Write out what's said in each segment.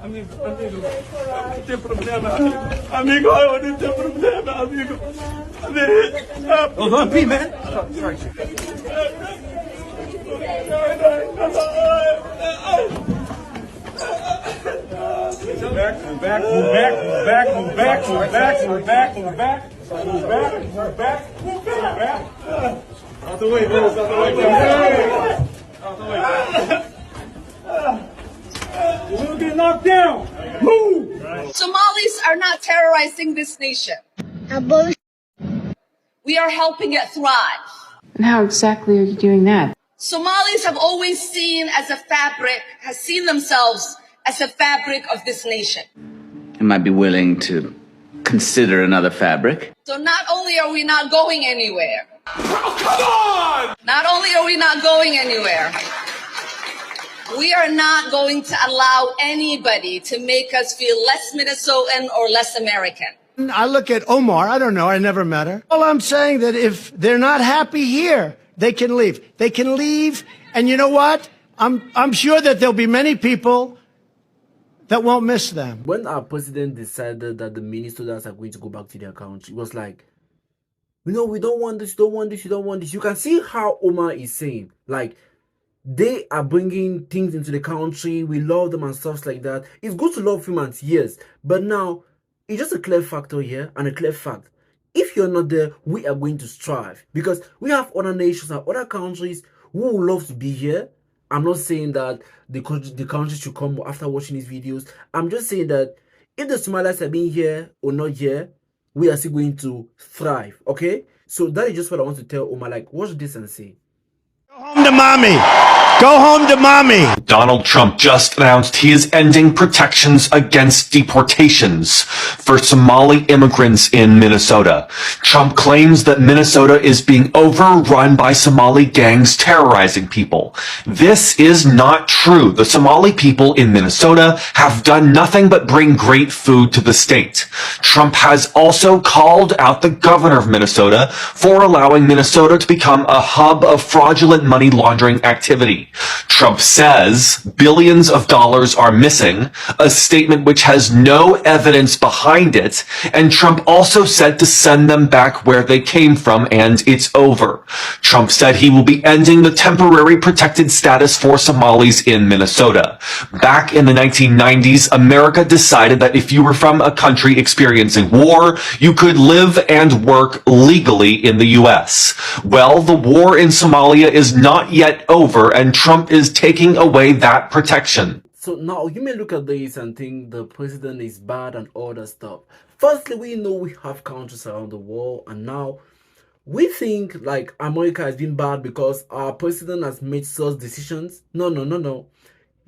não tem problema, amigo, eu não tenho problema, amigo. Hold on, Pete, man. Sorry. Move back. Out the way, boys. Out the way. You'll get knocked down. Move. Somalis are not terrorizing this nation. We are helping it thrive. And how exactly are you doing that? Somalis have always seen themselves as a fabric of this nation. You might be willing to consider another fabric. So not only are we not going anywhere. Oh, come on! Not only are we not going anywhere, we are not going to allow anybody to make us feel less Minnesotan or less American. I look at Omar, I don't know, I never met her. Well, I'm saying that if they're not happy here, they can leave. They can leave, and you know what? I'm sure that there'll be many people that won't miss them. When our president decided that the Minnesotans are going to go back to their country, it was like, we don't want this, you don't want this. You can see how Omar is saying, like, they are bringing things into the country, we love them and stuff like that. It's good to love humans, yes, but now, it's just a clear factor here and a clear fact. If you're not there, we are going to strive, because we have other nations and other countries who would love to be here. I'm not saying that the country should come after watching these videos. I'm just saying that if the Somalis are being here or not here, we are still going to thrive, okay? So that is just what I want to tell Omar. Like, watch this and see. Go home to mommy. Go home to mommy. Donald Trump just announced he is ending protections against deportations for Somali immigrants in Minnesota. Trump claims that Minnesota is being overrun by Somali gangs terrorizing people. This is not true. The Somali people in Minnesota have done nothing but bring great food to the state. Trump has also called out the governor of Minnesota for allowing Minnesota to become a hub of fraudulent money laundering activity. Trump says billions of dollars are missing, a statement which has no evidence behind it, and Trump also said to send them back where they came from and it's over. Trump said he will be ending the temporary protected status for Somalis in Minnesota. Back in the 1990s, America decided that if you were from a country experiencing war, you could live and work legally in the U.S. Well, the war in Somalia is not yet over, and Trump is taking away that protection. So now you may look at this and think the president is bad and all that stuff. Firstly, we know we have countries around the world, and now we think like America has been bad because our president has made such decisions. No.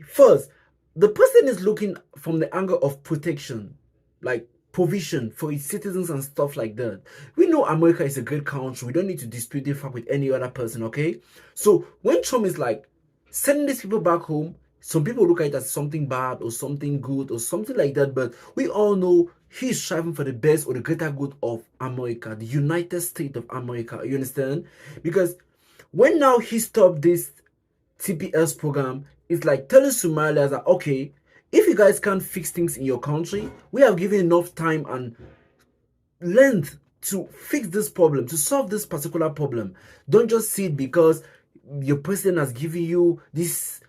First, the president is looking from the angle of protection, like provision for its citizens and stuff like that. We know America is a great country. We don't need to dispute the fact with any other person, okay? So when Trump is like sending these people back home, some people look at it as something bad or something good or something like that, but we all know he's striving for the best or the greater good of America, the United States of America, you understand? Because when now he stopped this TPS program, it's like telling Somalians that, okay, if you guys can't fix things in your country, we have given enough time and length to fix this problem, to solve this particular problem. Don't just see it because your president has given you this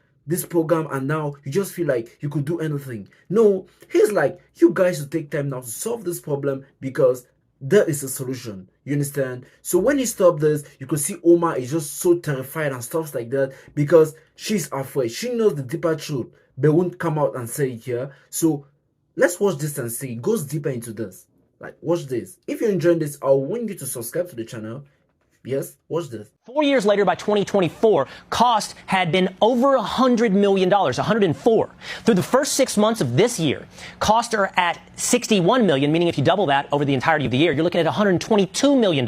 program and now you just feel like you could do anything. No, he's like, you guys should take time now to solve this problem because there is a solution. You understand? So when he stopped this, you could see Omar is just so terrified and stuff like that because she's afraid. She knows the deeper truth, but won't come out and say it here. So let's watch this and see. It goes deeper into this. Like, watch this. If you're enjoying this, I want you to subscribe to the channel. Yes, watch this. 4 years later, by 2024, cost had been over $100 million, 104. Through the first 6 months of this year, costs are at $61 million, meaning if you double that over the entirety of the year, you're looking at $122 million.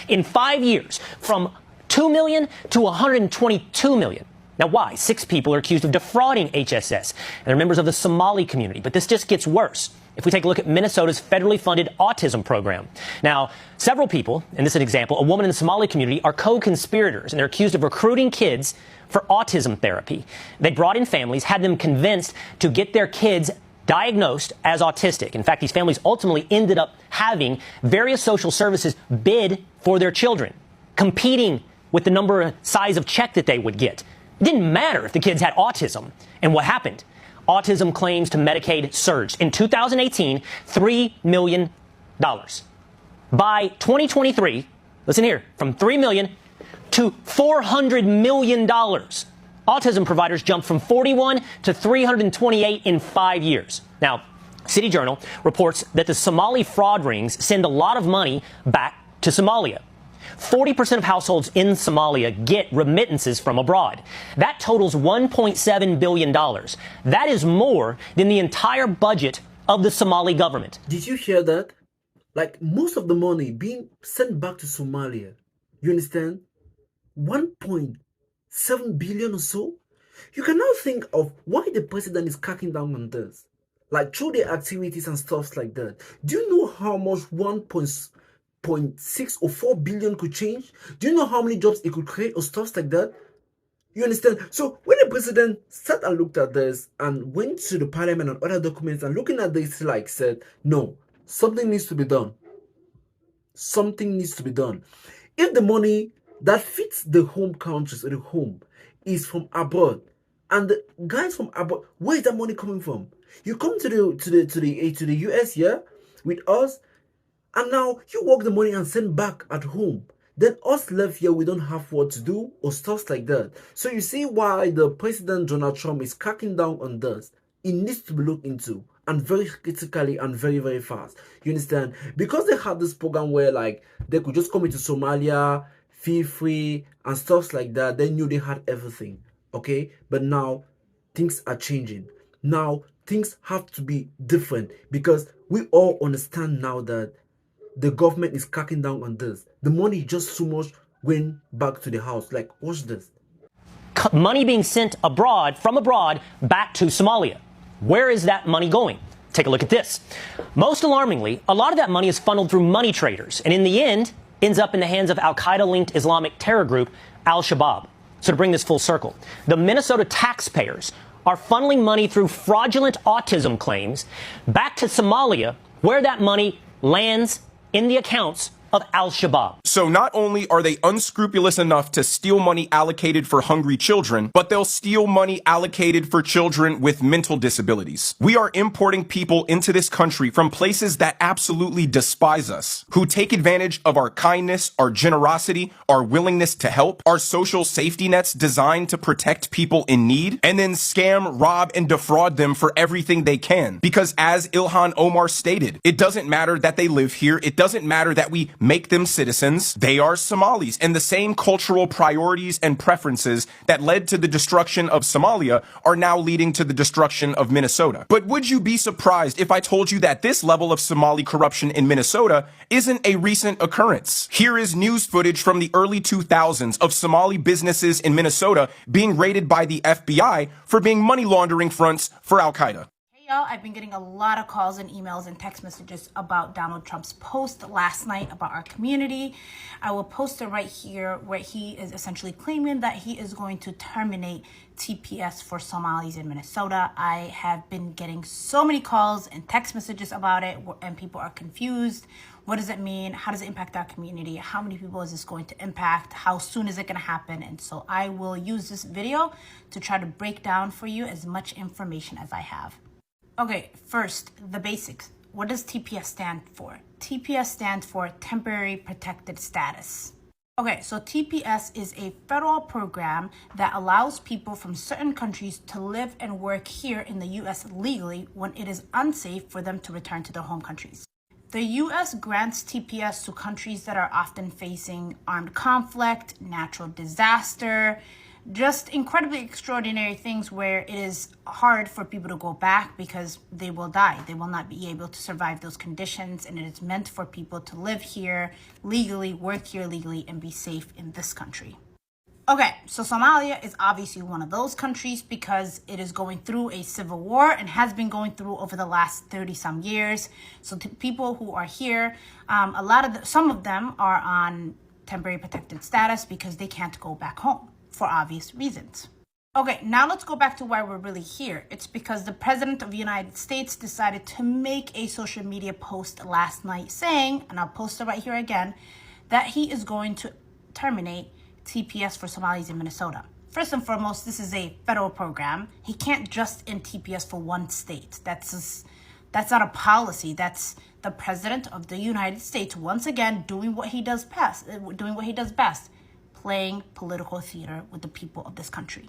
In 5 years, from $2 million to $122 million. Now, why? 6 people are accused of defrauding HSS, and they're members of the Somali community. But this just gets worse. If we take a look at Minnesota's federally funded autism program. Now, several people, and this is an example, a woman in the Somali community, are co-conspirators, and they're accused of recruiting kids for autism therapy. They brought in families, had them convinced to get their kids diagnosed as autistic. In fact, these families ultimately ended up having various social services bid for their children, competing with the number and size of check that they would get. It didn't matter if the kids had autism. And what happened? Autism claims to Medicaid surged. In 2018, $3 million. By 2023, listen here, from $3 million to $400 million. Autism providers jumped from 41 to 328 in 5 years. Now, City Journal reports that the Somali fraud rings send a lot of money back to Somalia. 40% of households in Somalia get remittances from abroad. That totals $1.7 billion. That is more than the entire budget of the Somali government. Did you hear that? Like, most of the money being sent back to Somalia. You understand? 1.7 billion or so. You can now think of why the president is cracking down on this. Like, through the activities and stuff like that. Do you know how much 1.6 or 4 billion could change? Do you know how many jobs it could create or stuff like that? You understand? So when the president sat and looked at this and went to the parliament and other documents and looking at this, like, said, no, something needs to be done. Something needs to be done. If the money that fits the home countries or the home is from abroad, and the guys from abroad, where is that money coming from? You come to the US here with us, and now you work the money and send back at home. Then us left here, we don't have what to do or stuff like that. So you see why the President Donald Trump is cracking down on this. It needs to be looked into, and very critically and very, very fast. You understand? Because they had this program where, like, they could just come into Somalia, feel free and stuff like that. They knew they had everything. Okay? But now things are changing. Now things have to be different, because we all understand now that the government is cracking down on this. The money just so much went back to the house. Like, watch this. Money being sent abroad, from abroad, back to Somalia. Where is that money going? Take a look at this. Most alarmingly, a lot of that money is funneled through money traders, and in the end, ends up in the hands of Al-Qaeda-linked Islamic terror group Al-Shabaab. So to bring this full circle, the Minnesota taxpayers are funneling money through fraudulent autism claims back to Somalia, where that money lands in the accounts of Al-Shabaab. So not only are they unscrupulous enough to steal money allocated for hungry children, but they'll steal money allocated for children with mental disabilities. We are importing people into this country from places that absolutely despise us, who take advantage of our kindness, our generosity, our willingness to help, our social safety nets designed to protect people in need, and then scam, rob, and defraud them for everything they can. Because as Ilhan Omar stated, it doesn't matter that they live here. It doesn't matter that we make them citizens. They are Somalis, and the same cultural priorities and preferences that led to the destruction of Somalia are now leading to the destruction of Minnesota. But would you be surprised if I told you that this level of Somali corruption in Minnesota isn't a recent occurrence? Here is news footage from the early 2000s of Somali businesses in Minnesota being raided by the FBI for being money laundering fronts for Al-Qaeda. Y'all, I've been getting a lot of calls and emails and text messages about Donald Trump's post last night about our community. I will post it right here, where he is essentially claiming that he is going to terminate TPS for Somalis in Minnesota. I have been getting so many calls and text messages about it, and people are confused. What does it mean? How does it impact our community? How many people is this going to impact? How soon is it going to happen? And so I will use this video to try to break down for you as much information as I have. Okay, first, the basics. What does TPS stand for? TPS stands for Temporary Protected Status. Okay, so TPS is a federal program that allows people from certain countries to live and work here in the U.S. legally when it is unsafe for them to return to their home countries. The U.S. grants TPS to countries that are often facing armed conflict, natural disaster, just incredibly extraordinary things where it is hard for people to go back because they will die. They will not be able to survive those conditions, and it is meant for people to live here legally, work here legally, and be safe in this country. Okay, so Somalia is obviously one of those countries because it is going through a civil war and has been going through over the last 30-some years. So people who are here, some of them are on temporary protected status because they can't go back home for obvious reasons. Okay, now let's go back to why we're really here. It's because the President of the United States decided to make a social media post last night saying, and I'll post it right here again, that he is going to terminate TPS for Somalis in Minnesota. First and foremost, this is a federal program. He can't just end TPS for one state. That's not a policy. That's the President of the United States once again doing what he does best, playing political theater with the people of this country.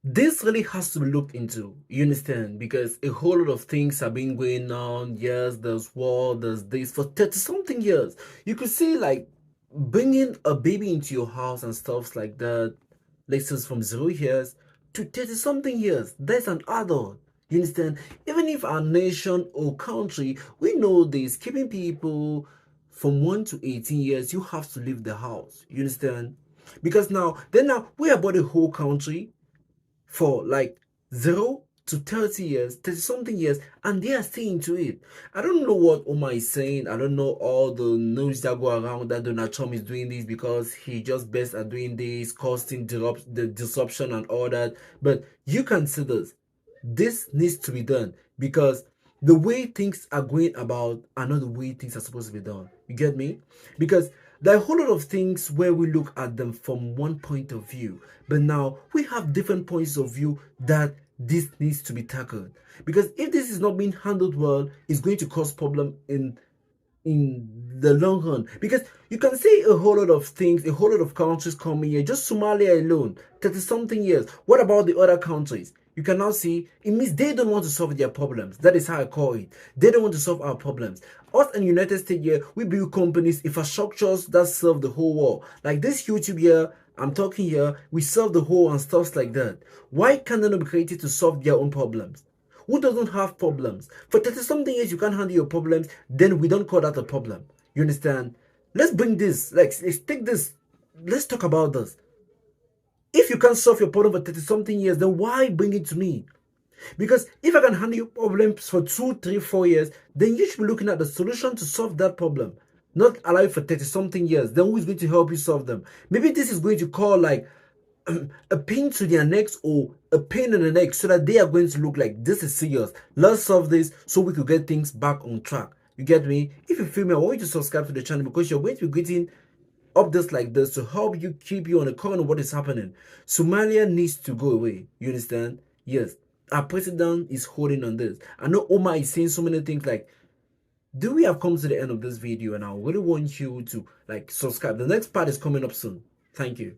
This really has to be looked into, you understand, because a whole lot of things have been going on. Yes, there's war, there's this for 30-something years. You could see like bringing a baby into your house and stuff like that, let's say from 0 years to 30-something years. That's an adult, you understand. Even if our nation or country, we know this, keeping people from 1 to 18 years, you have to leave the house, you understand, because now we are about the whole country for like 0 to 30 years, 30-something years, and they are staying to it. I don't know what Omar is saying. I don't know all the news that go around that Donald Trump is doing this because he just best at doing this, causing the disruption and all that. But you can see this. This needs to be done because the way things are going about are not the way things are supposed to be done. You get me? Because there are a whole lot of things where we look at them from one point of view, but now we have different points of view that this needs to be tackled. Because if this is not being handled well, it's going to cause problem in the long run. Because you can see a whole lot of things, a whole lot of countries coming here, just Somalia alone, 30-something years. What about the other countries? You can now see it means they don't want to solve their problems. That is how I call it. They don't want to solve our problems. Us in the United States here, we build companies, infrastructures that serve the whole world. Like this YouTube here, I'm talking here, we serve the whole and stuff like that. Why can't they not be created to solve their own problems? Who doesn't have problems? For 30-something years, you can't handle your problems, then we don't call that a problem. You understand? Let's bring this, let's take this, let's talk about this. If you can't solve your problem for 30-something years, then why bring it to me? Because if I can handle your problems for 2, 3, 4 years, then you should be looking at the solution to solve that problem. Not allow it for 30-something years. Then who is going to help you solve them? Maybe this is going to call like a pain to their necks or a pain in the neck so that they are going to look like this is serious. Let's solve this so we could get things back on track. You get me? If you feel me, I want you to subscribe to the channel because you're going to be getting updates like this to help you keep you on the current of what is happening. Somalia needs to go away. You understand? Yes. Our president is holding on this. I know Omar is saying so many things like, do we have come to the end of this video? And I really want you to like subscribe. The next part is coming up soon. Thank you.